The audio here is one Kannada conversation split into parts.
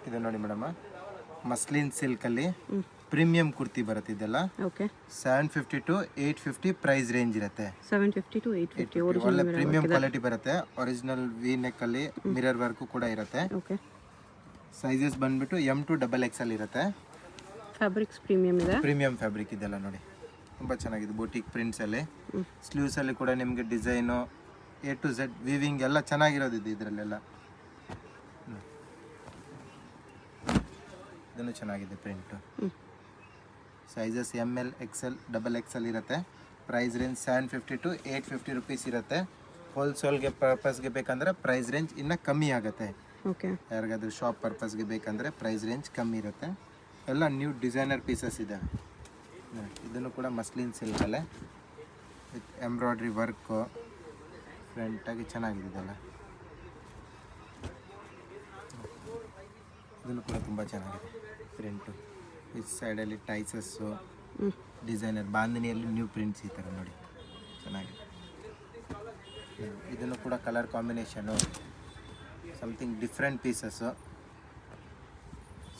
ಇದು ನೋಡಿ ಮೇಡಮ್, ಮಸ್ಲಿನ್ ಸಿಲ್ಕಲ್ಲಿ ಪ್ರೀಮಿಯಂ ಕುರ್ತಿ ಬರುತ್ತೆ ಇದೆಲ್ಲ. ಓಕೆ 750 to 850 ಪ್ರೈಸ್ ರೇಂಜ್ ಇರುತ್ತೆ. 750 to 850 ಒಳ್ಳೆ ಒರಿಜಿನಲ್ ಪ್ರೀಮಿಯಂ ಕ್ವಾಲಿಟಿ ಬರುತ್ತೆ. ಒರಿಜಿನಲ್ ವಿ ನೆಕ್ ಅಲ್ಲಿ ಮಿರರ್ ವರ್ಕ್ ಕೂಡ ಇರುತ್ತೆ. ಓಕೆ ಸೈಜಸ್ ಬಂದ್ಬಿಟ್ಟು M2XXL ಇರುತ್ತೆ. ಫ್ಯಾಬ್ರಿಕ್ಸ್ ಪ್ರೀಮಿಯಂ ಇದೆ. ಪ್ರೀಮಿಯಂ ಫ್ಯಾಬ್ರಿಕ್ ಇದೆಲ್ಲ ನೋಡಿ, ತುಂಬ ಚೆನ್ನಾಗಿದೆ. ಬೂಟಿಕ್ ಪ್ರಿಂಟ್ಸ್ ಅಲ್ಲಿ ಸ್ಲೀವ್ಸ್ ಅಲ್ಲಿ ಕೂಡ ನಿಮಗೆ design A to Z viewing ಎಲ್ಲ ಚೆನ್ನಾಗಿರೋದು ಇದೆ ಇದರಲ್ಲೆಲ್ಲ. ಇದನ್ನು ಚೆನ್ನಾಗಿದೆ print. Sizes ML XL XXL ಇರುತ್ತೆ. ಪ್ರೈಸ್ ರೇಂಜ್ 750 to 850 ರುಪೀಸ್ ಇರುತ್ತೆ. ಹೋಲ್ಸೇಲ್ಗೆ ಪರ್ಪಸ್ಗೆ ಬೇಕಂದ್ರೆ ಪ್ರೈಸ್ ರೇಂಜ್ ಇನ್ನೂ ಕಮ್ಮಿ ಆಗುತ್ತೆ. ಓಕೆ ಯಾರಿಗಾದ್ರೂ ಶಾಪ್ ಪರ್ಪಸ್ಗೆ ಬೇಕಂದರೆ ಪ್ರೈಸ್ ರೇಂಜ್ ಕಮ್ಮಿ ಇರುತ್ತೆ. ಎಲ್ಲ ನ್ಯೂ ಡಿಸೈನರ್ ಪೀಸಸ್ ಇದೆ. ಇದನ್ನು ಕೂಡ ಮಸ್ಲಿನ್ ಸಿಲ್ಕಲ್ಲೇ ವಿತ್ ಎಂಬ್ರಾಯ್ಡ್ರಿ ವರ್ಕು ಫ್ರಂಟಾಗಿ ಚೆನ್ನಾಗಿದೆ ಇದೆಲ್ಲ. ಇದನ್ನು ಕೂಡ ತುಂಬ ಚೆನ್ನಾಗಿದೆ ಪ್ರಿಂಟು. ಈ ಸೈಡಲ್ಲಿ ಟೈಸಸ್ಸು ಡಿಸೈನರ್ ಬಾಂಧನಿಯಲ್ಲಿ ನ್ಯೂ ಪ್ರಿಂಟ್ಸ್ ಈ ಥರ ನೋಡಿ ಚೆನ್ನಾಗಿದೆ. ಇದನ್ನು ಕೂಡ colour combination something different pieces.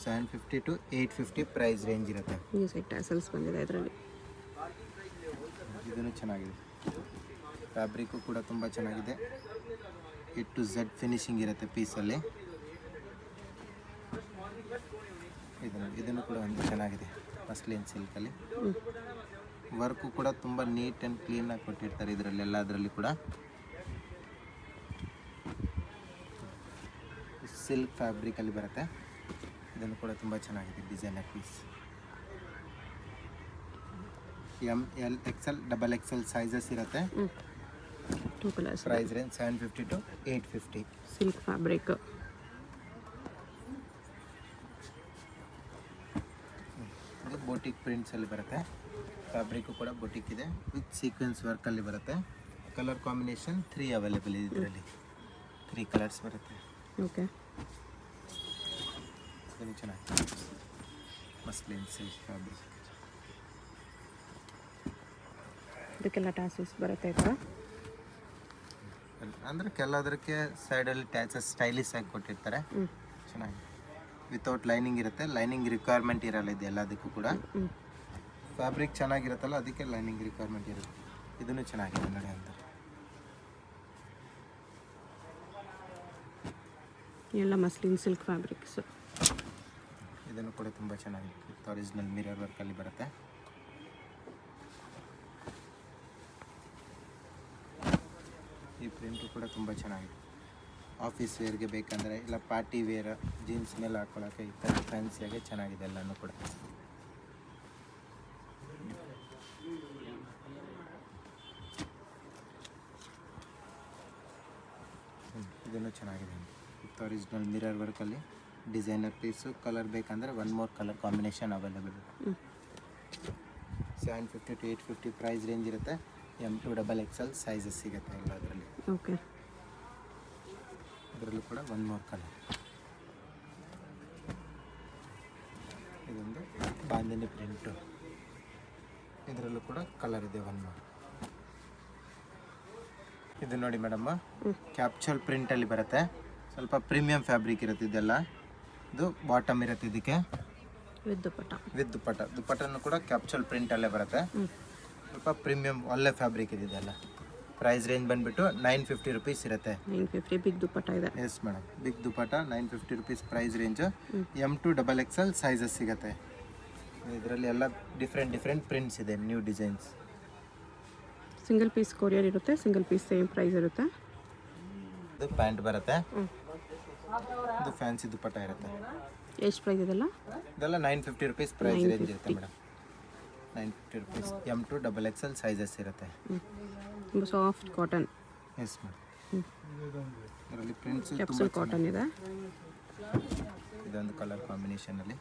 750 to 850 price range ಇರುತ್ತೆ. ಈ ಸೈಡ್ ಟ್ಯಾಸಲ್ಸ್ ಬಂದಿದೆ ಇದರಲ್ಲಿ. ಇದನ್ನು ಚೆನ್ನಾಗಿದೆ. ಫ್ಯಾಬ್ರಿಕ್ಕು ಕೂಡ ತುಂಬ ಚೆನ್ನಾಗಿದೆ. A to Z ಫಿನಿಶಿಂಗ್ ಇರುತ್ತೆ ಪೀಸಲ್ಲಿ. ಇದನ್ನು ಕೂಡ ಒಂದು ಚೆನ್ನಾಗಿದೆ ಮಸ್ಲಿನ್ ಸಿಲ್ಕಲ್ಲಿ. ವರ್ಕು ಕೂಡ ತುಂಬ ನೀಟ್ ಆ್ಯಂಡ್ ಕ್ಲೀನಾಗಿ ಕೊಟ್ಟಿರ್ತಾರೆ ಇದರಲ್ಲಿ ಎಲ್ಲದರಲ್ಲಿ ಕೂಡ. ಸಿಲ್ಕ್ ಫ್ಯಾಬ್ರಿಕಲ್ಲಿ ಬರುತ್ತೆ. ಇದನ್ನು ಕೂಡ ತುಂಬ ಚೆನ್ನಾಗಿದೆ designer piece. ML XL XXL sizes ಇರುತ್ತೆ. Two colours. Price range 750 to 850. Silk fabric. ಇದು ಬೋಟಿಕ್ ಪ್ರಿಂಟ್ಸಲ್ಲಿ ಬರುತ್ತೆ. ಫ್ಯಾಬ್ರಿಕ್ಕು ಕೂಡ ಬೋಟಿಕ್ ಇದೆ ವಿತ್ ಸೀಕ್ವೆನ್ಸ್ ವರ್ಕಲ್ಲಿ ಬರುತ್ತೆ. ಕಲರ್ ಕಾಂಬಿನೇಷನ್ 3 ಅವೈಲೇಬಲ್ ಇದೆ ಇದರಲ್ಲಿ. 3 ಕಲರ್ಸ್ ಬರುತ್ತೆ. ಓಕೆ ಇದನ್ನು ಚೆನ್ನಾಗಿದೆ ಮಸ್ಲಿನ್ ಸಿಲ್ಕ್ ಫ್ಯಾಬ್ರಿಕ್. ಇದಕ್ಕೆಲ್ಲ ಟ್ಯಾಸಲ್ಸ್ ಬರುತ್ತೆ ಈಗ. ಅಂದರೆ ಕೆಲವದಕ್ಕೆ ಸೈಡಲ್ಲಿ ಟ್ಯಾಚಸ್ ಸ್ಟೈಲಿಶ್ ಆಗಿ ಕೊಟ್ಟಿರ್ತಾರೆ. ಚೆನ್ನಾಗಿ ವಿತೌಟ್ ಲೈನಿಂಗ್ ಇರುತ್ತೆ. ಲೈನಿಂಗ್ ರಿಕ್ವೈರ್ಮೆಂಟ್ ಇರಲ್ಲ ಇದು ಎಲ್ಲದಕ್ಕೂ ಕೂಡ. ಫ್ಯಾಬ್ರಿಕ್ ಚೆನ್ನಾಗಿರುತ್ತಲ್ಲ ಅದಕ್ಕೆ ಲೈನಿಂಗ್ ರಿಕ್ವೈರ್ಮೆಂಟ್ ಇರುತ್ತೆ. ಇದನ್ನು ಚೆನ್ನಾಗಿದೆ ನೋಡಿ ಅಂತ. ಎಲ್ಲ ಮಸ್ಲಿನ್ ಸಿಲ್ಕ್ ಫ್ಯಾಬ್ರಿಕ್ಸ್. ಇದನ್ನು ಕೂಡ ತುಂಬ ಚೆನ್ನಾಗಿದೆ. ಒರಿಜಿನಲ್ ಮಿರರ್ ವರ್ಕಲ್ಲಿ ಬರುತ್ತೆ. ಈ ಪ್ರಿಂಟು ಕೂಡ ತುಂಬ ಚೆನ್ನಾಗಿದೆ. ಆಫೀಸ್ ವೇರ್ಗೆ ಬೇಕಂದರೆ ಇಲ್ಲ ಪಾರ್ಟಿ ವೇರ್ ಜೀನ್ಸ್ ಮೇಲೆ ಹಾಕೊಳ್ಳೋಕ್ಕೆ ಈ ಥರ ಫ್ಯಾನ್ಸಿಯಾಗೆ ಚೆನ್ನಾಗಿದೆ ಎಲ್ಲನೂ ಕೂಡ. ಇದನ್ನು ಚೆನ್ನಾಗಿದೆ ವಿತ್ ಒರಿಜಿನಲ್ ಮಿರರ್ ವರ್ಕಲ್ಲಿ ಡಿಸೈನರ್ ಪೀಸು. ಕಲರ್ ಬೇಕಂದರೆ 1 more ಕಲರ್ ಕಾಂಬಿನೇಷನ್ ಅವೈಲೇಬಲ್ ಇದೆ. 750 to 850 ಪ್ರೈಸ್ ರೇಂಜ್ ಇರುತ್ತೆ. M2XXL ಸೈಜಸ್ ಸಿಗುತ್ತೆ ಎಲ್ಲದರಲ್ಲಿ. ಓಕೆ ಇದರಲ್ಲೂ ಕೂಡ 1 more ಕಲರ್. ಇದೊಂದು ಬಾಂಧನಿ ಪ್ರಿಂಟು. ಇದರಲ್ಲೂ ಕೂಡ ಕಲರ್ ಇದೆ 1 more. ಇದು ನೋಡಿ ಮೇಡಮ್, ಕ್ಯಾಪ್ಚರ್ ಪ್ರಿಂಟಲ್ಲಿ ಬರುತ್ತೆ. ಸ್ವಲ್ಪ ಪ್ರೀಮಿಯಂ ಫ್ಯಾಬ್ರಿಕ್ ಇರುತ್ತೆ ಇದೆಲ್ಲ. ಇದು ಬಾಟಮ್ ಇರುತ್ತೆ ಇದಕ್ಕೆ ವಿತ್ ದುಪ್ಪಟ್ಟ. ದುಪ್ಪಟ್ಟನು ಕೂಡ ಕ್ಯಾಪ್ಚರ್ ಪ್ರಿಂಟಲ್ಲೇ ಬರುತ್ತೆ. ಸ್ವಲ್ಪ ಪ್ರೀಮಿಯಂ ಒಳ್ಳೆ ಫ್ಯಾಬ್ರಿಕ್ ಇದೆ ಇದೆಲ್ಲ. ಪ್ರೈಸ್ ರೇಂಜ್ ಬಂದುಬಿಟ್ಟು 950 ರುಪೀಸ್ ಇರುತ್ತೆ. 950 ಬಿಗ್ ದುಪ್ಪಟ್ಟ ಇದೆ. Yes madam, big dupatta 950 rupees price range. M2XXL sizes ಸಿಗುತ್ತೆ. ಇದರಲ್ಲಿ ಎಲ್ಲ ಡಿಫ್ರೆಂಟ್ ಪ್ರಿಂಟ್ಸ್ ಇದೆ, new designs. Single piece courier ಇರುತ್ತೆ, ಸಿಂಗಲ್ ಪೀಸ್ ಸೇಮ್ ಪ್ರೈಸ್ ಇರುತ್ತೆ. ಇದು ಪ್ಯಾಂಟ್ ಬರುತ್ತೆ. ಇದು ಫ್ಯಾನ್ಸಿ ದುಪ್ಪಟ್ಟ ಇರುತ್ತೆ. ಎಷ್ಟು ಪ್ರೈಸ್ ಇದೆಲ್ಲ? ಇದೆಲ್ಲ 950 ರುಪೀಸ್ ಪ್ರೈಸ್ ರೇಂಜ್ ಇರುತ್ತೆ ಮೇಡಮ್. 950 ರುಪೀಸ್. M2XXL ಸೈಜಸ್ ಇರುತ್ತೆ. ತುಂಬ ಸಾಫ್ಟ್ ಕಾಟನ್. S madam. ಇದರಲ್ಲಿ ಪ್ರಿಂಟ್ಸ್ ಕ್ಯಾಪ್ಸೂಲ್ ಕಾಟನ್ ಇದೆ. ಇದೊಂದು ಕಲರ್ ಕಾಂಬಿನೇಷನಲ್ಲಿ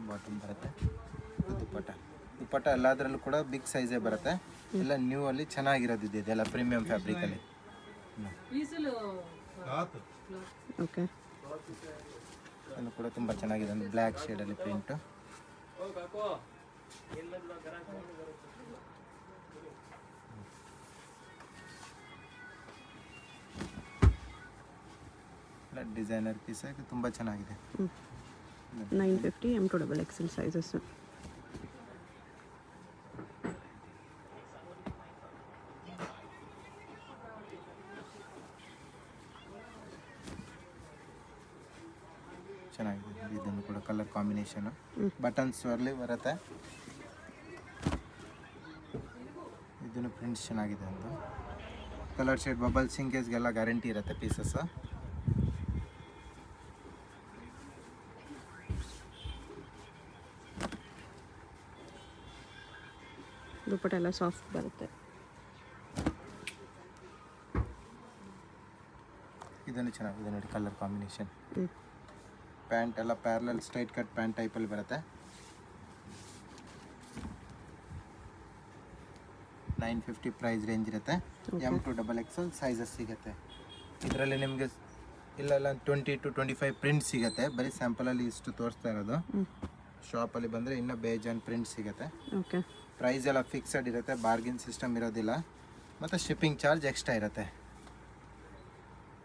ಬಾಟಮ್ ಬರುತ್ತೆ. ದುಪ್ಪಟ್ಟ ಎಲ್ಲದರಲ್ಲೂ ಕೂಡ ಬಿಗ್ ಸೈಜೇ ಬರುತ್ತೆ. ಎಲ್ಲ ನ್ಯೂ ಅಲ್ಲಿ ಚೆನ್ನಾಗಿರೋದಿದೆ ಇದೆಲ್ಲ ಪ್ರೀಮಿಯಂ ಫ್ಯಾಬ್ರಿಕಲ್ಲಿ. ಓಕೆ ಅದು ಕೂಡ ತುಂಬ ಚೆನ್ನಾಗಿದೆ. ಒಂದು ಬ್ಲ್ಯಾಕ್ ಶೇಡಲ್ಲಿ ಪ್ರಿಂಟು. ಡಿಸೈನರ್ ಪೀಸ್ ತುಂಬ ಚೆನ್ನಾಗಿದೆ. 950 M2XXL ಸೈಜಸ್ಸು. ಚೆನ್ನಾಗಿದೆ. ಇದನ್ನು ಕೂಡ ಕಲರ್ ಕಾಂಬಿನೇಷನ್ ಬಟನ್ಸ್ ಅಲ್ಲಿ ಬರುತ್ತೆ. ಇದನ್ನು ಪ್ರಿಂಟ್ಸ್ ಚೆನ್ನಾಗಿದೆ ಅಂತ. ಕಲರ್ ಶೇಡ್ ಬಬಲ್ ಸಿಂಕೇಜ್ಗೆಲ್ಲ ಗ್ಯಾರಂಟಿ ಇರುತ್ತೆ ಪೀಸಸ್. ದುಪ್ಪಟ್ಟ ಎಲ್ಲ ಸಾಫ್ಟ್ ಬರುತ್ತೆ. ಇದನ್ನು ಚೆನ್ನಾಗಿದೆ ನೋಡಿ ಕಲರ್ ಕಾಂಬಿನೇಷನ್. ಪ್ಯಾಂಟ್ ಎಲ್ಲ ಪ್ಯಾರಲಲ್ ಸ್ಟ್ರೈಟ್ ಕಟ್ ಪ್ಯಾಂಟ್ ಟೈಪಲ್ಲಿ ಬರುತ್ತೆ. 950 ಪ್ರೈಸ್ ರೇಂಜ್ ಇರುತ್ತೆ. M2XXL ಸೈಜಸ್ ಸಿಗುತ್ತೆ. ಇದರಲ್ಲಿ ನಿಮಗೆ ಇಲ್ಲ 20 to 25 ಪ್ರಿಂಟ್ ಸಿಗುತ್ತೆ. ಬರೀ ಸ್ಯಾಂಪಲಲ್ಲಿ ಇಷ್ಟು ತೋರಿಸ್ತಾ ಇರೋದು. ಶಾಪಲ್ಲಿ ಬಂದರೆ ಇನ್ನೂ ಬೇಜಾನ್ ಪ್ರಿಂಟ್ ಸಿಗುತ್ತೆ. ಓಕೆ. ಪ್ರೈಸ್ ಎಲ್ಲ ಫಿಕ್ಸಡ್ ಇರುತ್ತೆ, ಬಾರ್ಗಿನ್ ಸಿಸ್ಟಮ್ ಇರೋದಿಲ್ಲ, ಮತ್ತು ಶಿಪ್ಪಿಂಗ್ ಚಾರ್ಜ್ ಎಕ್ಸ್ಟ್ರಾ ಇರುತ್ತೆ.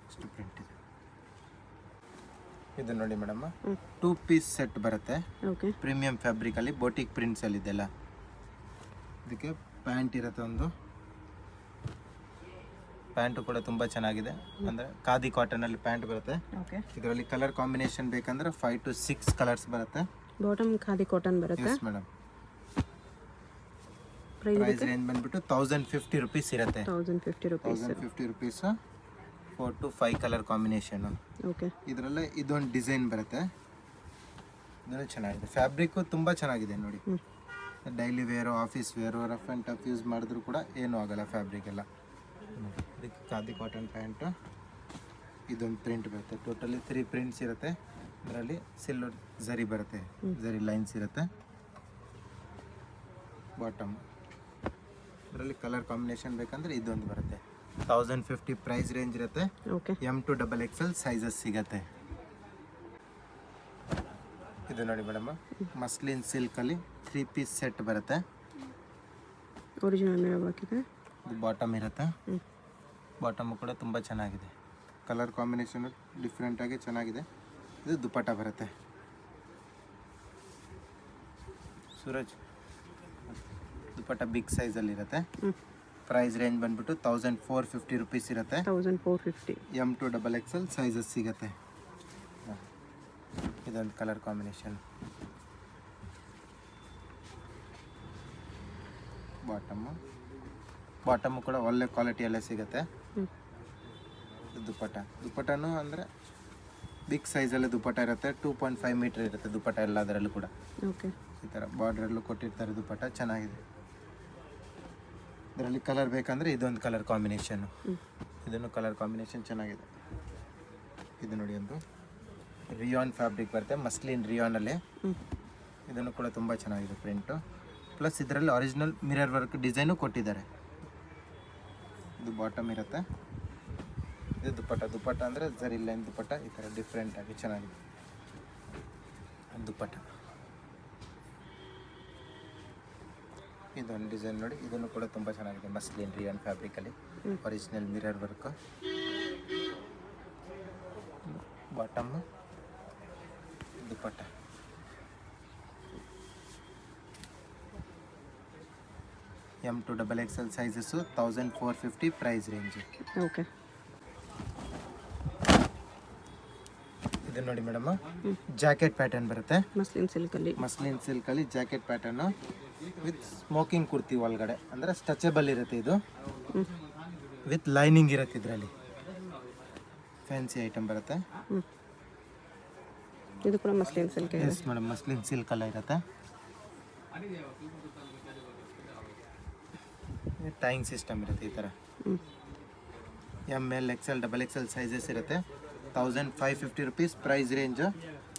ಇಷ್ಟು ಪ್ರಿಂಟ್ ಇದೆ. ಇದು ನೋಡಿ ಮೇಡಮ್, 2 ಪೀಸ್ ಸೆಟ್ ಬರುತ್ತೆ. ಓಕೆ. ಪ್ರೀಮಿಯಂ ಫ್ಯಾಬ್ರಿಕಲ್ಲಿ ಬೋಟಿಕ್ ಪ್ರಿಂಟ್ಸಲ್ಲಿ ಇದೆಲ್ಲ. ಇದಕ್ಕೆ ಪ್ಯಾಂಟ್ ಇರುತ್ತೆ ಒಂದು. ಪ್ಯಾಂಟು ಕೂಡ ತುಂಬ ಚೆನ್ನಾಗಿದೆ, ಅಂದರೆ ಖಾದಿ ಕಾಟನಲ್ಲಿ ಪ್ಯಾಂಟ್ ಬರುತ್ತೆ. ಓಕೆ. ಇದರಲ್ಲಿ ಕಲರ್ ಕಾಂಬಿನೇಷನ್ ಬೇಕಂದ್ರೆ 5 to 6 ಕಲರ್ಸ್ ಬರುತ್ತೆ. ಬಾಟಮ್ ಖಾದಿ ಕಾಟನ್ ಬರುತ್ತೆ. Yes madam. ಪ್ರೈಸ್ ರೇಂಜ್ ಬಂದ್ಬಿಟ್ಟು 1050 ರುಪೀಸ್ ಇರುತ್ತೆ. 1050 rupees. 1050 rupees 4 to 5 colour combination. Okay. ಇದರಲ್ಲೇ ಇದೊಂದು ಡಿಸೈನ್ ಬರುತ್ತೆ. ಇದನ್ನು ಚೆನ್ನಾಗಿದೆ. ಫ್ಯಾಬ್ರಿಕ್ಕು ತುಂಬ ಚೆನ್ನಾಗಿದೆ ನೋಡಿ. Daily wear, office wear, rough and tough use ಮಾಡಿದ್ರು ಕೂಡ ಏನೂ ಆಗಲ್ಲ ಫ್ಯಾಬ್ರಿಕ್ ಎಲ್ಲ. ಇದಕ್ಕೆ ಖಾದಿ ಕಾಟನ್ ಪ್ಯಾಂಟು. ಇದೊಂದು ಪ್ರಿಂಟ್ ಬರುತ್ತೆ. ಟೋಟಲಿ 3 ಪ್ರಿಂಟ್ಸ್ ಇರುತ್ತೆ. ಇದರಲ್ಲಿ ಸಿಲ್ವರ್ ಝರಿ ಬರುತ್ತೆ, ಝರಿ ಲೈನ್ಸ್ ಇರುತ್ತೆ. ಬಾಟಮ್ ಇದರಲ್ಲಿ ಕಲರ್ ಕಾಂಬಿನೇಷನ್ ಬೇಕಂದ್ರೆ ಇದೊಂದು ಬರುತ್ತೆ. 1050 ಪ್ರೈಸ್ ರೇಂಜ್ ಇರುತ್ತೆ. ಓಕೆ. M2XXL ಸೈಜಸ್ ಸಿಗತ್ತೆ. ಇದು ನೋಡಿ ಮೇಡಮ್, ಮಸ್ಲಿನ್ ಸಿಲ್ಕಲ್ಲಿ 3 ಪೀಸ್ ಸೆಟ್ ಬರುತ್ತೆ. ಒರಿಜಿನಲ್ ಮಿರರ್ ವರ್ಕ್ ಇದೆ. ಇದು ಬಾಟಮ್ ಇರುತ್ತೆ. ಬಾಟಮ್ ಕೂಡ ತುಂಬ ಚೆನ್ನಾಗಿದೆ. ಕಲರ್ ಕಾಂಬಿನೇಷನ್ ಡಿಫ್ರೆಂಟಾಗಿ ಚೆನ್ನಾಗಿದೆ. ಇದು ದುಪ್ಪಟ್ಟ ಬರುತ್ತೆ. ಸೂರಜ್ ದುಪ್ಪಟ್ಟ ಬಿಗ್ ಸೈಜಲ್ಲಿ ಇರುತ್ತೆ. ಪ್ರೈಸ್ ರೇಂಜ್ ಬಂದ್ಬಿಟ್ಟು 1450 ರುಪೀಸ್ ಇರುತ್ತೆ. 1450. M2XXL ಸೈಜಸ್ ಸಿಗುತ್ತೆ. ಇದೊಂದು ಕಲರ್ ಕಾಂಬಿನೇಷನ್. ಬಾಟಮು ಕೂಡ ಒಳ್ಳೆ ಕ್ವಾಲಿಟಿಯಲ್ಲೇ ಸಿಗುತ್ತೆ. ದುಪ್ಪಟ್ಟನೂ ಅಂದರೆ ಬಿಗ್ ಸೈಜಲ್ಲೇ ದುಪ್ಪಟ್ಟ ಇರುತ್ತೆ. 2.5 ಮೀಟರ್ ಇರುತ್ತೆ ದುಪ್ಪಟ್ಟ ಎಲ್ಲದರಲ್ಲೂ ಕೂಡ. ಓಕೆ. ಈ ಥರ ಬಾರ್ಡ್ರಲ್ಲೂ ಕೊಟ್ಟಿರ್ತಾರೆ ದುಪ್ಪಟ್ಟ. ಚೆನ್ನಾಗಿದೆ. ಇದರಲ್ಲಿ ಕಲರ್ ಬೇಕಂದರೆ ಇದೊಂದು ಕಲರ್ ಕಾಂಬಿನೇಷನ್ನು. ಇದನ್ನು ಕಲರ್ ಕಾಂಬಿನೇಷನ್ ಚೆನ್ನಾಗಿದೆ. ಇದು ನೋಡಿ ಒಂದು ರಿಯಾನ್ ಫ್ಯಾಬ್ರಿಕ್ ಬರುತ್ತೆ, ಮಸ್ಲಿನ್ ರಿಯಾನಲ್ಲಿ. ಇದನ್ನು ಕೂಡ ತುಂಬ ಚೆನ್ನಾಗಿದೆ ಪ್ರಿಂಟು. ಪ್ಲಸ್ ಇದರಲ್ಲಿ ಒರಿಜಿನಲ್ ಮಿರರ್ ವರ್ಕ್ ಡಿಸೈನು ಕೊಟ್ಟಿದ್ದಾರೆ. ಇದು ಬಾಟಮ್ ಇರುತ್ತೆ. ಇದು ದುಪ್ಪಟ್ಟ ಅಂದರೆ ಝರಿ ಲೈನ್ ದುಪ್ಪಟ್ಟ. ಈ ಥರ ಡಿಫ್ರೆಂಟಾಗಿ ಚೆನ್ನಾಗಿದೆ ದುಪ್ಪಟ್ಟ. ಇದೊಂದು ಡಿಸೈನ್ ನೋಡಿ, ಇದನ್ನು ಕೂಡ ತುಂಬ ಚೆನ್ನಾಗಿದೆ. ಮಸ್ಲಿನ್ ರಿಯಾನ್ ಫ್ಯಾಬ್ರಿಕಲ್ಲಿ original mirror work. Bottom, dupatta. M2XXL sizes 1450 price range. Okay. ಇದು ನೋಡಿ ಮೇಡಮ್, ಜಾಕೆಟ್ ಪ್ಯಾಟರ್ನ್ ಬರುತ್ತೆ. ಮಸ್ಲಿನ್ ಸಿಲ್ಕಲ್ಲಿ jacket pattern with smocking kurti ಒಳಗಡೆ, ಅಂದರೆ ಸ್ಟ್ರೆಚಬಲ್ ಇರುತ್ತೆ. ಇದು ವಿತ್ ಲೈನಿಂಗ್ ಇರುತ್ತೆ. ಇದರಲ್ಲಿ ಫ್ಯಾನ್ಸಿ ಐಟಮ್ ಬರುತ್ತೆ. ಇದು ಕೂಡ muslin silk. Yes madam, muslin ಸಿಲ್ಕಲ್ಲ ಇರುತ್ತೆ. ಟೈಯಿಂಗ್ ಸಿಸ್ಟಮ್ ಇರುತ್ತೆ ಈ ಥರ. ML XL XXL ಸೈಜಸ್ ಇರುತ್ತೆ. 1550 ರುಪೀಸ್ ಪ್ರೈಸ್ ರೇಂಜು.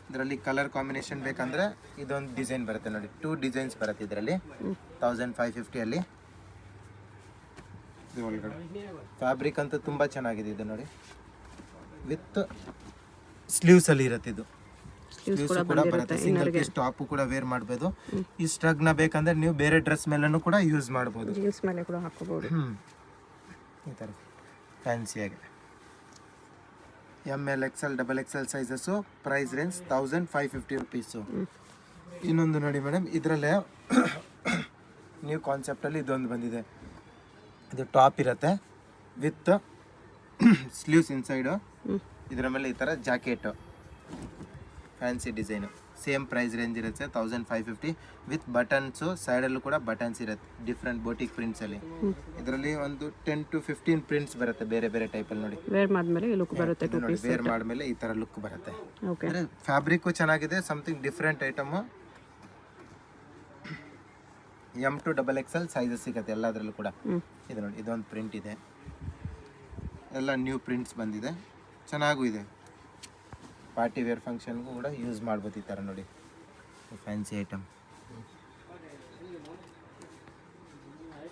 ಇದರಲ್ಲಿ ಕಲರ್ ಕಾಂಬಿನೇಷನ್ ಬೇಕಂದರೆ ಇದೊಂದು ಡಿಸೈನ್ ಬರುತ್ತೆ ನೋಡಿ. 2 ಡಿಸೈನ್ಸ್ ಬರುತ್ತೆ ಇದರಲ್ಲಿ 1550ಅಲ್ಲಿ. ಇದು ಒಳಗಡೆ ಫ್ಯಾಬ್ರಿಕ್ ಅಂತೂ ತುಂಬ ಚೆನ್ನಾಗಿದೆ. ಇದು ನೋಡಿ ವಿತ್ ಸ್ಲೀವ್ಸಲ್ಲಿ ಇರುತ್ತೆ. ಇದು ಸ್ಲೀವ್ಸ್ ಕೂಡ ಬರುತ್ತೆ. ಸಿಂಗಲ್ ಪೀಸ್ ಟಾಪು ಕೂಡ ವೇರ್ ಮಾಡ್ಬೋದು. ಈ ಸ್ಟ್ರಗ್ನ ಬೇಕಂದ್ರೆ ನೀವು ಬೇರೆ ಡ್ರೆಸ್ ಮೇಲೂ ಕೂಡ ಯೂಸ್ ಮಾಡ್ಬೋದು. ಜೀನ್ಸ್ ಮೇಲೆ ಕೂಡ ಹಾಕೋಬಹುದು. ಈ ಥರ ಫ್ಯಾನ್ಸಿಯಾಗಿ. ML XL XXL sizes. Price range 1550 rupees. ಇನ್ನೊಂದು ನೋಡಿ ಮೇಡಮ್, ಇದರಲ್ಲೇ ನ್ಯೂ ಕಾನ್ಸೆಪ್ಟಲ್ಲಿ ಇದೊಂದು ಬಂದಿದೆ. ಇದು ಟಾಪ್ ಇರುತ್ತೆ ವಿತ್ ಸ್ಲೀವ್ಸ್ ಇನ್ಸೈಡು. ಇದರ ಮೇಲೆ ಈ ಥರ jacket fancy design. Same price range ಇರುತ್ತೆ 1550 ವಿತ್ ಬಟನ್ಸು. ಸೈಡಲ್ಲೂ ಕೂಡ ಬಟನ್ಸ್ ಇರುತ್ತೆ ಡಿಫ್ರೆಂಟ್ ಬೋಟಿಕ್ ಪ್ರಿಂಟ್ಸಲ್ಲಿ. ಇದರಲ್ಲಿ ಒಂದು 10 to 15 ಪ್ರಿಂಟ್ಸ್ ಬರುತ್ತೆ ಬೇರೆ ಬೇರೆ ಟೈಪಲ್ಲಿ. ನೋಡಿ ವೇರ್ ಮಾಡಿದ್ಮೇಲೆ ಲುಕ್ ಬರುತ್ತೆ. ಇದು ನೋಡಿ, ವೇರ್ ಮಾಡಿದ್ಮೇಲೆ ಈ ಥರ ಲುಕ್ ಬರುತ್ತೆ. ಓಕೆ. ಅಂದರೆ ಫ್ಯಾಬ್ರಿಕ್ಕು ಚೆನ್ನಾಗಿದೆ, something different item. M to XXL sizes ಸಿಗುತ್ತೆ ಎಲ್ಲದರಲ್ಲೂ ಕೂಡ. ಇದು ನೋಡಿ, ಇದೊಂದು ಪ್ರಿಂಟ್ ಇದೆ, ಎಲ್ಲ ನ್ಯೂ ಪ್ರಿಂಟ್ಸ್ ಬಂದಿದೆ, ಚೆನ್ನಾಗೂ ಇದೆ. ಪಾರ್ಟಿ ವೇರ್ ಫಂಕ್ಷನ್ಗೂ ಕೂಡ ಯೂಸ್ ಮಾಡ್ಬೋದು ಈ ಥರ. ನೋಡಿ ಫ್ಯಾನ್ಸಿ ಐಟಮ್.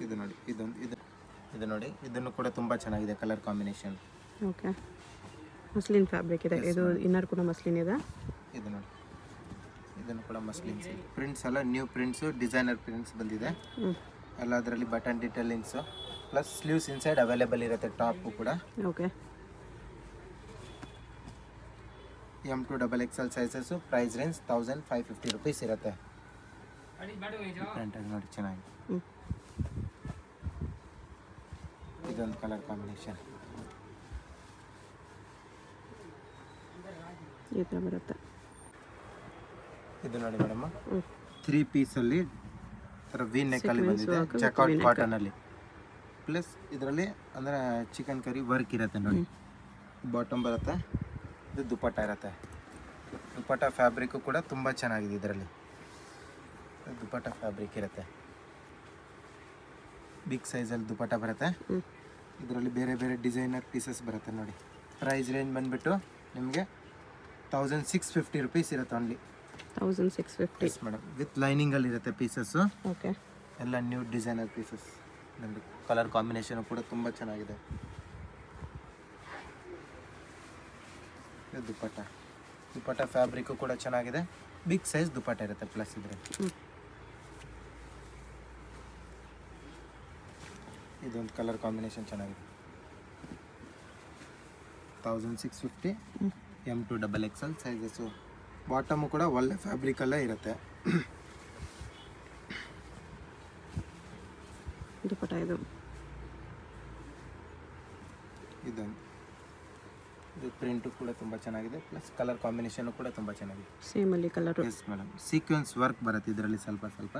ಇದು ನೋಡಿ, ಇದು ನೋಡಿ, ಇದನ್ನು ಕೂಡ ತುಂಬ ಚೆನ್ನಾಗಿದೆ colour combination. Okay. Muslin fabric ಇದೆ. ಇದು ಇನ್ನರ್ ಕೂಡ ಮಸ್ಲಿನ್ ಇದೆ. ಇದು ನೋಡಿ, ಇದನ್ನು ಕೂಡ ಮಸ್ಲಿನ್ಸ್. ಪ್ರಿಂಟ್ಸ್ ಎಲ್ಲ ನ್ಯೂ ಪ್ರಿಂಟ್ಸು, ಡಿಸೈನರ್ ಪ್ರಿಂಟ್ಸ್ ಬಂದಿದೆ ಎಲ್ಲ. ಅದರಲ್ಲಿ button detailings plus sleeves inside available ಇರುತ್ತೆ. ಟಾಪು ಕೂಡ okay. M to XXL sizes. Price range 1550 rupees ಇರುತ್ತೆ. ಡಿಫ್ರೆಂಟಾಗಿ ನೋಡಿ, ಚೆನ್ನಾಗಿದೆ. ಇದೊಂದು ಕಲರ್ ಕಾಂಬಿನೇಷನ್ ಈ ಥರ ಬರುತ್ತೆ. ಇದು ನೋಡಿ ಮೇಡಮ್, 3 ಪೀಸಲ್ಲಿ ಥರ ವಿ ನೆಕ್ಕಲ್ಲಿ ಬಂದಿದೆ, ಚೆಕ್ಔಟ್ ಕಾಟನಲ್ಲಿ. ಪ್ಲಸ್ ಇದರಲ್ಲಿ ಅಂದರೆ ಚಿಕನ್ ಕರಿ ವರ್ಕ್ ಇರುತ್ತೆ ನೋಡಿ. ಬಾಟಮ್ ಬರುತ್ತೆ, ಇದು ದುಪಟ್ಟ ಇರುತ್ತೆ. ದುಪಟ್ಟ ಫ್ಯಾಬ್ರಿಕ್ಕು ಕೂಡ ತುಂಬ ಚೆನ್ನಾಗಿದೆ. ಇದರಲ್ಲಿ ದುಪಟ್ಟ ಫ್ಯಾಬ್ರಿಕ್ ಇರುತ್ತೆ, ಬಿಗ್ ಸೈಜಲ್ಲಿ ದುಪಟ್ಟ ಬರುತ್ತೆ. ಇದರಲ್ಲಿ ಬೇರೆ ಬೇರೆ ಡಿಸೈನರ್ ಪೀಸಸ್ ಬರುತ್ತೆ ನೋಡಿ. ಪ್ರೈಸ್ ರೇಂಜ್ ಬಂದುಬಿಟ್ಟು ನಿಮಗೆ 1650 ರುಪೀಸ್ ಇರುತ್ತೆ ಓನ್ಲಿ. 1650 ಮೇಡಮ್. ವಿತ್ ಲೈನಿಂಗಲ್ಲಿ ಇರುತ್ತೆ ಪೀಸಸ್ಸು. ಓಕೆ. ಎಲ್ಲ ನ್ಯೂ ಡಿಸೈನರ್ ಪೀಸಸ್. ನೋಡಿ ಕಲರ್ ಕಾಂಬಿನೇಷನ್ ಕೂಡ ತುಂಬ ಚೆನ್ನಾಗಿದೆ. ದುಪಟ್ಟ ಫ್ಯಾಬ್ರಿಕ್ಕು ಕೂಡ ಚೆನ್ನಾಗಿದೆ, ಬಿಗ್ ಸೈಜ್ ದುಪಟ್ಟ ಇರುತ್ತೆ. ಪ್ಲಸ್ ಇದ್ರೆ ಇದೊಂದು ಕಲರ್ ಕಾಂಬಿನೇಷನ್ ಚೆನ್ನಾಗಿದೆ. 1650 M to XXL sizes. Bottom ಕೂಡ ಒಳ್ಳೆ ಫ್ಯಾಬ್ರಿಕಲ್ಲೇ ಇರುತ್ತೆ. ದುಪಟ್ಟ ಇದು ಪ್ರಿಂಟು ಕೂಡ ತುಂಬ ಚೆನ್ನಾಗಿದೆ. ಪ್ಲಸ್ ಕಲರ್ ಕಾಂಬಿನೇಷನ್ ಕೂಡ ತುಂಬ ಚೆನ್ನಾಗಿದೆ. ಸೇಮಲ್ಲಿ colour. Yes madam. Sequence work ಬರುತ್ತೆ ಇದರಲ್ಲಿ ಸ್ವಲ್ಪ ಸ್ವಲ್ಪ.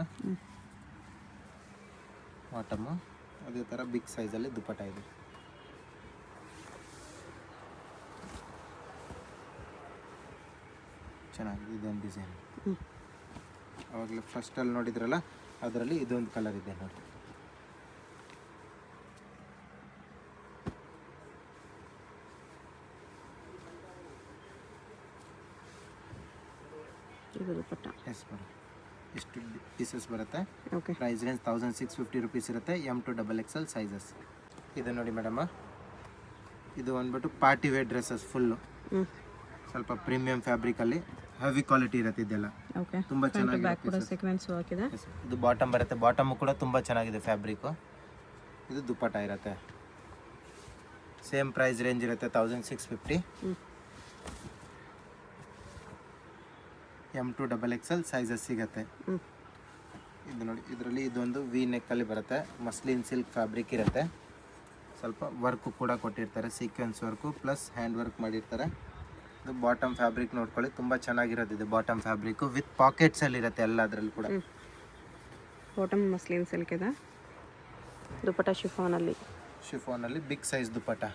ಬಾಟಮು ಅದೇ ಥರ ಬಿಗ್ ಸೈಜಲ್ಲಿ ದುಪಟ್ಟ ಇದೆ. ಚೆನ್ನಾಗಿದೆ ಇದೊಂದು ಡಿಸೈನ್. ಆವಾಗಲೇ ಫಸ್ಟಲ್ಲಿ ನೋಡಿದ್ರಲ್ಲ, ಅದರಲ್ಲಿ ಇದೊಂದು ಕಲರ್ ಇದೆ ನೋಡಿ. ಇದು ದುಪಟ್ಟ. Yes madam. ಎಷ್ಟು ಪೀಸಸ್ ಬರುತ್ತೆ. ಓಕೆ. ಪ್ರೈಸ್ ರೇಂಜ್ 1650 ರುಪೀಸ್ ಇರುತ್ತೆ. M to XXL sizes. ಇದು ನೋಡಿ ಮೇಡಮ್, ಇದು ಬಂದ್ಬಿಟ್ಟು ಪಾರ್ಟಿ ವೇರ್ ಡ್ರೆಸ್ಸಸ್ ಫುಲ್ಲು. ಸ್ವಲ್ಪ ಪ್ರೀಮಿಯಂ ಫ್ಯಾಬ್ರಿಕಲ್ಲಿ ಹೆವಿ ಕ್ವಾಲಿಟಿ ಇರುತ್ತೆ ಇದೆಲ್ಲ. ಓಕೆ. ತುಂಬ ಚೆನ್ನಾಗಿದೆ. ಬ್ಯಾಕ್ ಕೂಡ ಸೀಕ್ವೆನ್ಸ್ ವರ್ಕ್ ಇದೆ. ಇದು ಬಾಟಮ್ ಬರುತ್ತೆ, ಬಾಟಮು ಕೂಡ ತುಂಬ ಚೆನ್ನಾಗಿದೆ ಫ್ಯಾಬ್ರಿಕ್ಕು. ಇದು ದುಪಟ್ಟ ಇರುತ್ತೆ. ಸೇಮ್ ಪ್ರೈಸ್ ರೇಂಜ್ ಇರುತ್ತೆ 1650. M to XXL ಸೈಜಸ್ ಸಿಗುತ್ತೆ. ಇದು ನೋಡಿ, ಇದರಲ್ಲಿ ಇದೊಂದು ವಿ ನೆಕ್ಕಲ್ಲಿ ಬರುತ್ತೆ, ಮಸ್ಲಿನ್ ಸಿಲ್ಕ್ ಫ್ಯಾಬ್ರಿಕ್ ಇರುತ್ತೆ. ಸ್ವಲ್ಪ ವರ್ಕು ಕೂಡ ಕೊಟ್ಟಿರ್ತಾರೆ, sequence work plus hand work ಮಾಡಿರ್ತಾರೆ. ಇದು ಬಾಟಮ್ ಫ್ಯಾಬ್ರಿಕ್ ನೋಡ್ಕೊಳ್ಳಿ, ತುಂಬ ಚೆನ್ನಾಗಿರೋದು. ಇದು ಬಾಟಮ್ ಫ್ಯಾಬ್ರಿಕ್ಕು ವಿತ್ ಪಾಕೆಟ್ಸಲ್ಲಿ ಇರುತ್ತೆ ಎಲ್ಲ ಅದರಲ್ಲಿ ಕೂಡ. ಬಾಟಮ್ ಮಸ್ಲಿನ್ ಸಿಲ್ಕ್ ಇದೆ. ದುಪಟ್ಟ ಶಿಫಾನಲ್ಲಿ big size dupatta.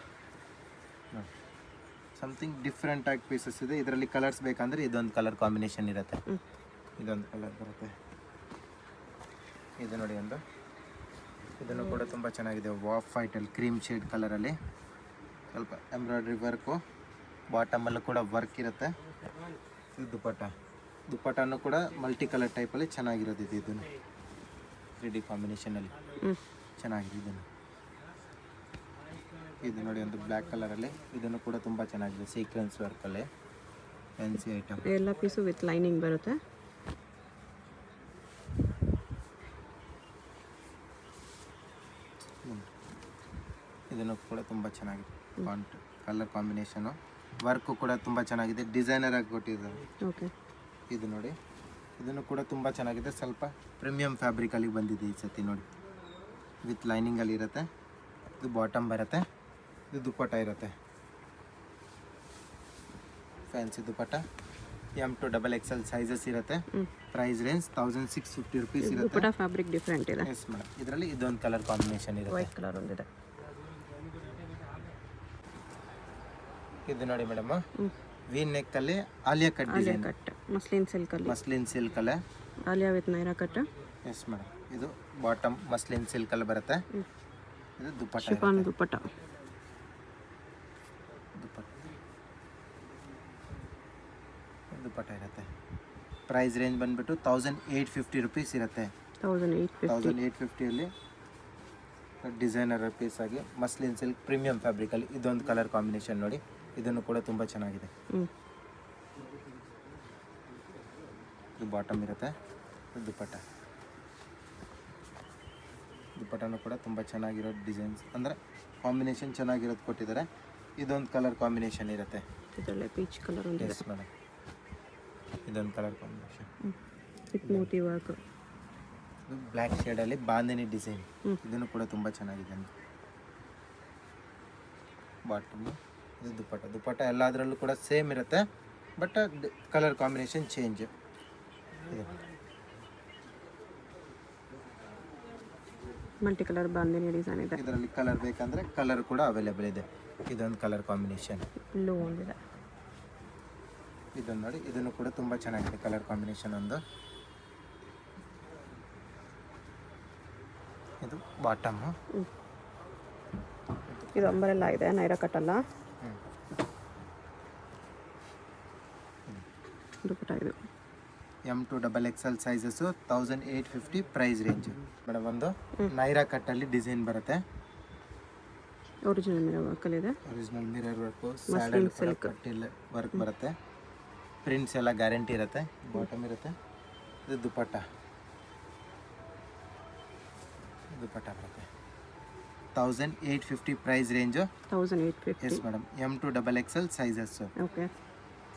Something different ಆಗಿ ಪೀಸಸ್ ಇದೆ. ಇದರಲ್ಲಿ ಕಲರ್ಸ್ ಬೇಕಂದರೆ ಇದೊಂದು ಕಲರ್ ಕಾಂಬಿನೇಷನ್ ಇರುತ್ತೆ. ಇದೊಂದು ಕಲರ್ ಬರುತ್ತೆ. ಇದು ನೋಡಿ ಒಂದು, ಇದನ್ನು ಕೂಡ ತುಂಬ ಚೆನ್ನಾಗಿದೆ. ವಾಫ್ ವೈಟಲ್ಲಿ ಕ್ರೀಮ್ ಶೇಡ್ ಕಲರಲ್ಲಿ ಸ್ವಲ್ಪ ಎಂಬ್ರಾಯ್ಡ್ರಿ ವರ್ಕು. ಬಾಟಮಲ್ಲೂ ಕೂಡ ವರ್ಕ್ ಇರುತ್ತೆ. ಇದು ದುಪಟ್ಟನೂ ಕೂಡ ಮಲ್ಟಿ ಕಲರ್ ಟೈಪಲ್ಲಿ ಚೆನ್ನಾಗಿರೋದು. ಇದನ್ನು 3D ಕಾಂಬಿನೇಷನಲ್ಲಿ ಚೆನ್ನಾಗಿದೆ. ಇದು ನೋಡಿ ಒಂದು ಬ್ಲ್ಯಾಕ್ ಕಲರಲ್ಲಿ, ಇದನ್ನು ಕೂಡ ತುಂಬ ಚೆನ್ನಾಗಿದೆ. ಸೀಕ್ವೆನ್ಸ್ ವರ್ಕಲ್ಲಿ ಫ್ಯಾನ್ಸಿ ಐಟಮ್. ಎಲ್ಲ ಪೀಸು ವಿತ್ ಲೈನಿಂಗ್ ಬರುತ್ತೆ. ಇದನ್ನು ಕೂಡ ತುಂಬ ಚೆನ್ನಾಗಿದೆ. ಕಲರ್ ಕಾಂಬಿನೇಷನು ವರ್ಕು ಕೂಡ ತುಂಬ ಚೆನ್ನಾಗಿದೆ, ಡಿಸೈನರ್ ಆಗಿ ಕೊಟ್ಟಿದ್ದಾರೆ. ಓಕೆ. ಇದು ನೋಡಿ, ಇದನ್ನು ಕೂಡ ತುಂಬ ಚೆನ್ನಾಗಿದೆ, ಸ್ವಲ್ಪ ಪ್ರೀಮಿಯಂ ಫ್ಯಾಬ್ರಿಕಲ್ಲಿ ಬಂದಿದೆ ಈ ಸತಿ ನೋಡಿ. ವಿತ್ ಲೈನಿಂಗಲ್ಲಿ ಇರುತ್ತೆ. ಇದು ಬಾಟಮ್ ಬರುತ್ತೆ, ಇದು ದುಪ್ಪಟ್ಟ ಇರುತ್ತೆ, ಫ್ಯಾನ್ಸಿ ದುಪ್ಪಟ್ಟ. M2XXL ಸೈಜಸ್ ಇರುತ್ತೆ. ಪ್ರೈಸ್ ರೇಂಜ್ 1650 ರುಪೀಸ್ ಇರುತ್ತೆ. ದುಪ್ಪಟ್ಟ ಫ್ಯಾಬ್ರಿಕ್ ಡಿಫ್ರೆಂಟ್ ಇದೆ. Yes madam. ಇದರಲ್ಲಿ ಇದೊಂದು ಕಲರ್ ಕಾಂಬಿನೇಷನ್ ಇರುತ್ತೆ. ವೈಟ್ ಕಲರ್ ಒಂದಿದೆ. ಇದು ನೋಡಿ ಮೇಡಮ್, ವಿ ನೆಕ್ ಅಲ್ಲಿ Alia cut Alia design, cut muslin silk ಅಲ್ಲಿ. ಮಸ್ಲಿನ್ ಸಿಲ್ಕ್ ಅಲ್ಲೇ. Alia with Naira cut. Yes madam. ಇದು ಬಾಟಮ್ ಮಸ್ಲಿನ್ ಸಿಲ್ಕ್ ಅಲ್ಲಿ ಬರುತ್ತೆ. ಇದು ದುಪ್ಪಟ್ಟ ಶಿಫಾನ್ ಇರುತ್ತೆ. ದುಪ್ಪಟ್ಟ. ದುಪ್ಪಟ್ಟ ಇರುತ್ತೆ. ಪ್ರೈಸ್ ರೇಂಜ್ ಬಂದ್ಬಿಟ್ಟು 1850 ರುಪೀಸ್ ಇರುತ್ತೆ. 1850 ಅಲ್ಲಿ ಡಿಸೈನರ್ ಪೀಸ್ ಆಗಿ ಮಸ್ಲಿನ್ ಸಿಲ್ಕ್ ಪ್ರೀಮಿಯಂ ಫ್ಯಾಬ್ರಿಕಲ್ಲಿ ಇದೊಂದು ಕಲರ್ ಕಾಂಬಿನೇಷನ್ ನೋಡಿ. ಇದನ್ನು ಕೂಡ ತುಂಬ ಚೆನ್ನಾಗಿದೆ. ಇದು ಬಾಟಮ್ ಇರುತ್ತೆ, ಇದು ದುಪ್ಪಟ್ಟ. ದುಪ್ಪಟ್ಟನೂ ಕೂಡ ತುಂಬ ಚೆನ್ನಾಗಿರೋ ಡಿಸೈನ್ಸ್, ಅಂದರೆ ಕಾಂಬಿನೇಷನ್ ಚೆನ್ನಾಗಿರೋದು ಕೊಟ್ಟಿದ್ದಾರೆ. ಇದೊಂದು ಕಲರ್ ಕಾಂಬಿನೇಷನ್ ಇರುತ್ತೆ. ಇದರಲ್ಲೇ ಪೀಚ್ ಕಲರ್ ಒಂದಿದೆ. Yes madam. ಇದೊಂದು colour combination with moti work. Black ಶೇಡಲ್ಲಿ ಬಾಂದಿನಿ ಡಿಸೈನ್. ಇದನ್ನು ಕೂಡ ತುಂಬ ಚೆನ್ನಾಗಿದೆ. ಬಾಟಮ್, ಇದು ದುಪ್ಪಟ್ಟ. ದುಪ್ಪಟ್ಟ ಎಲ್ಲದರಲ್ಲೂ ಕೂಡ ಸೇಮ್ ಇರುತ್ತೆ, but colour combination change. Multi colour bandhani design ಇದೆ. ಇದರಲ್ಲಿ ಕಲರ್ ಬೇಕಂದ್ರೆ ಕಲರ್ ಕೂಡ ಅವೈಲೇಬಲ್ ಇದೆ. ಇದೊಂದು ಕಲರ್ ಕಾಂಬಿನೇಷನ್. ಬ್ಲೂ ಒಂದಿದೆ. ಇದನ್ನು ನೋಡಿ, ಇದನ್ನು ಕೂಡ ತುಂಬ ಚೆನ್ನಾಗಿದೆ ಕಲರ್ ಕಾಂಬಿನೇಷನ್ ಒಂದು. ಇದು ಬಾಟಮ್ಮು. ಇದು ಅಂಬರೆಲ್ಲ ಇದೆ, ನೈರಾ ಕಟ್ ಅಲ್ಲ. ದುಪ್ಪಟ್ಟ ಇದು. M2XXL sizes 1850 price range madam. ಒಂದು ನೈರಾ ಕಟ್ಟಲ್ಲಿ ಡಿಸೈನ್ ಬರುತ್ತೆ. ಒರಿಜಿನಲ್ ಮಿರರ್ ವರ್ಕ್ ಇದೆ. Original mirror work, muslin silk work ಬರುತ್ತೆ. ಪ್ರಿಂಟ್ಸ್ ಎಲ್ಲ ಗ್ಯಾರಂಟಿ ಇರುತ್ತೆ. ಬಾಟಮ್ ಇರುತ್ತೆ. ಇದು ದುಪ್ಪಟ್ಟ. ದುಪ್ಪಟ್ಟ ಬರುತ್ತೆ. 1850 price range. 1850. Yes madam. M2XXL sizes. Okay.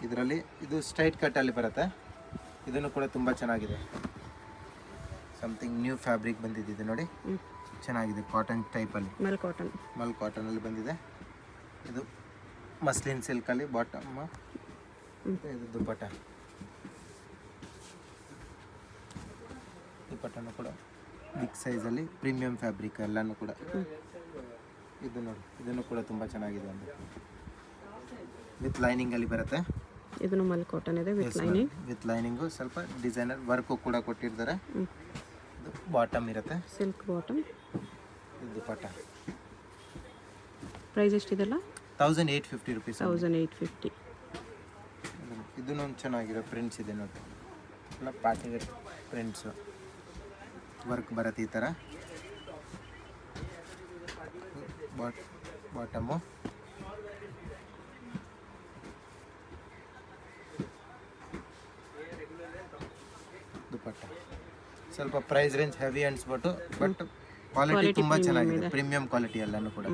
ಇದರಲ್ಲಿ ಇದು ಸ್ಟ್ರೈಟ್ ಕಟ್ಟಲ್ಲಿ ಬರುತ್ತೆ. ಇದನ್ನು ಕೂಡ ತುಂಬ ಚೆನ್ನಾಗಿದೆ. ಸಮಥಿಂಗ್ ನ್ಯೂ ಫ್ಯಾಬ್ರಿಕ್ ಬಂದಿದೆ ಇದು ನೋಡಿ. ಚೆನ್ನಾಗಿದೆ, ಕಾಟನ್ ಟೈಪಲ್ಲಿ. ಮಲ್ ಕಾಟನ್. ಮಲ್ ಕಾಟನಲ್ಲಿ ಬಂದಿದೆ. ಇದು ಮಸ್ಲಿನ್ ಸಿಲ್ಕಲ್ಲಿ ಬಾಟಮ್. ಇದು ದುಪ್ಪಟ್ಟ. ದುಪ್ಪಟ್ಟನೂ ಕೂಡ ಬಿಗ್ ಸೈಜಲ್ಲಿ ಪ್ರೀಮಿಯಂ ಫ್ಯಾಬ್ರಿಕ್ ಎಲ್ಲನೂ ಕೂಡ. ಇದು ನೋಡಿ, ಇದನ್ನು ಕೂಡ ತುಂಬ ಚೆನ್ನಾಗಿದೆ. ಒಂದು ವಿತ್ ಲೈನಿಂಗಲ್ಲಿ ಬರುತ್ತೆ. ಇದನ್ನು ಮಲ್ ಕಾಟನ್ ಇದೆ ವಿತ್ ಲೈನಿಂಗ್. ವಿತ್ ಲೈನಿಂಗು ಸ್ವಲ್ಪ ಡಿಸೈನರ್ ವರ್ಕು ಕೂಡ ಕೊಟ್ಟಿರ್ತಾರೆ. ಇದು ಬಾಟಮ್ ಇರುತ್ತೆ, ಸಿಲ್ಕ್ ಬಾಟಮ್. ಇದು ದುಪ್ಪಟ್ಟ. ಪ್ರೈಸ್ ಎಷ್ಟಿದೆಲ್ಲ? 1850 ರುಪೀಸ್. 1850. ಇದನ್ನೊಂದು ಚೆನ್ನಾಗಿರೋ ಪ್ರಿಂಟ್ಸ್ ಇದೆ ನೋಡಿ. ಎಲ್ಲ ಪಾರ್ಟಿವೇರ್ ಪ್ರಿಂಟ್ಸು ವರ್ಕ್ ಬರುತ್ತೆ ಈ ಥರ. ಬಾಟಮು. ದುಪ್ಪಟ್ಟ. ಸ್ವಲ್ಪ ಪ್ರೈಸ್ ರೇಂಜ್ ಹೆವಿ ಅನ್ಸ್ಬಿಟ್ಟು, ಬಟ್ ಕ್ವಾಲಿಟಿ ತುಂಬ ಚೆನ್ನಾಗಿದೆ, ಪ್ರೀಮಿಯಂ ಕ್ವಾಲಿಟಿ ಎಲ್ಲನೂ ಕೂಡ.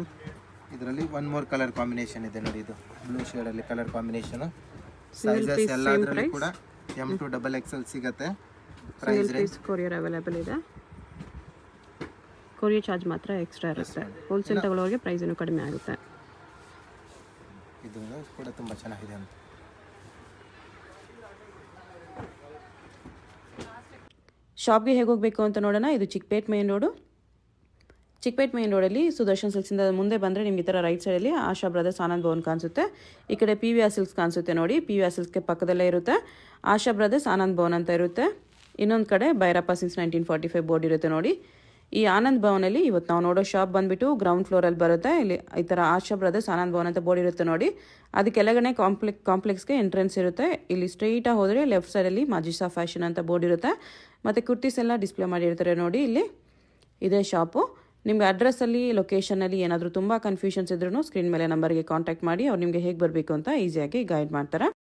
ಇದರಲ್ಲಿ ಒನ್ ಮೋರ್ ಕಲರ್ ಕಾಂಬಿನೇಷನ್ ಇದೆ ನೋಡಿ. ಇದು ಬ್ಲೂ ಶೇಡಲ್ಲಿ ಕಲರ್ ಕಾಂಬಿನೇಷನು. ಸೈಜಸ್ ಎಲ್ಲದರಲ್ಲಿ ಕೂಡ M2XXL ಸಿಗುತ್ತೆ. Price range. ಕೊರಿಯರ್ ಅವೈಲೇಬಲ್ ಇದೆ. ಕೊರಿಯರ್ ಚಾರ್ಜ್ ಮಾತ್ರ ಎಕ್ಸ್ಟ್ರಾ ಇರುತ್ತೆ. ಹೋಲ್ಸೇಲ್ ತಗೊಳ್ಳೋರಿಗೆ ಪ್ರೈಸ್ ಇನ್ನೂ ಕಡಿಮೆ ಆಗುತ್ತೆ. ಇದು ಕೂಡ ತುಂಬ ಚೆನ್ನಾಗಿದೆ ಅಂತ. ಶಾಪ್ಗೆ ಹೇಗೆ ಹೋಗಬೇಕು ಅಂತ ನೋಡೋಣ. ಇದು Chickpet main road. Chickpet main ರೋಡಲ್ಲಿ ಸುದರ್ಶನ್ ಸಿಲ್ಕ್ಸಿಂದ ಮುಂದೆ ಬಂದರೆ ನಿಮ್ಗೆ ಈ ಥರ ರೈಟ್ ಸೈಡಲ್ಲಿ ಆಶಾ ಬ್ರದರ್ಸ್ ಆನಂದ್ ಭವನ್ ಕಾಣಿಸುತ್ತೆ. ಈ ಕಡೆ PVR ಸಿಲ್ಕ್ಸ್ ಕಾಣಿಸುತ್ತೆ ನೋಡಿ. PVR ಸಿಲ್ಕ್ಸ್ಗೆ ಪಕ್ಕದಲ್ಲೇ ಇರುತ್ತೆ ಆಶಾ ಬ್ರದರ್ಸ್ ಆನಂದ್ ಭವನ್ ಅಂತ ಇರುತ್ತೆ. ಇನ್ನೊಂದು ಕಡೆ ಭೈರಪ್ಪ ಸಿನ್ಸ್ 1945 ಬೋರ್ಡ್ ಇರುತ್ತೆ ನೋಡಿ. ಈ ಆನಂದ್ ಭವನಲ್ಲಿ ಇವತ್ತು ನಾವು ನೋಡೋ ಶಾಪ್ ಬಂದುಬಿಟ್ಟು ಗ್ರೌಂಡ್ ಫ್ಲೋರಲ್ಲಿ ಬರುತ್ತೆ. ಇಲ್ಲಿ ಈ ಥರ ಆಶಾ ಬ್ರದರ್ಸ್ ಆನಂದ್ ಭವನ್ ಅಂತ ಬೋರ್ಡ್ ಇರುತ್ತೆ ನೋಡಿ. ಅದಕ್ಕೆಲ್ಲಗಡೆ ಕಾಂಪ್ಲೆಕ್ಸ್ಗೆ ಎಂಟ್ರೆನ್ಸ್ ಇರುತ್ತೆ. ಇಲ್ಲಿ ಸ್ಟ್ರೈಟಾಗಿ ಹೋದರೆ ಲೆಫ್ಟ್ ಸೈಡಲ್ಲಿ ಮಾಜಿಸಾ ಫ್ಯಾಷನ್ ಅಂತ ಬೋರ್ಡ್ ಇರುತ್ತೆ. ಮತ್ತು ಕುರ್ತೀಸ್ ಎಲ್ಲ ಡಿಸ್ಪ್ಲೇ ಮಾಡಿರ್ತಾರೆ ನೋಡಿ. ಇಲ್ಲಿ ಇದೇ ಶಾಪು. ನಿಮ್ಗೆ ಅಡ್ರೆಸ್ಸಲ್ಲಿ ಲೊಕೇಶನಲ್ಲಿ ಏನಾದರೂ ತುಂಬ ಕನ್ಫ್ಯೂಷನ್ಸ್ ಇದ್ರೂ ಸ್ಕ್ರೀನ್ ಮೇಲೆ ನಂಬರ್ಗೆ ಕಾಂಟ್ಯಾಕ್ಟ್ ಮಾಡಿ ಅವ್ರು ನಿಮಗೆ ಹೇಗೆ ಬರಬೇಕು ಅಂತ ಈಸಿಯಾಗಿ ಗೈಡ್ ಮಾಡ್ತಾರೆ.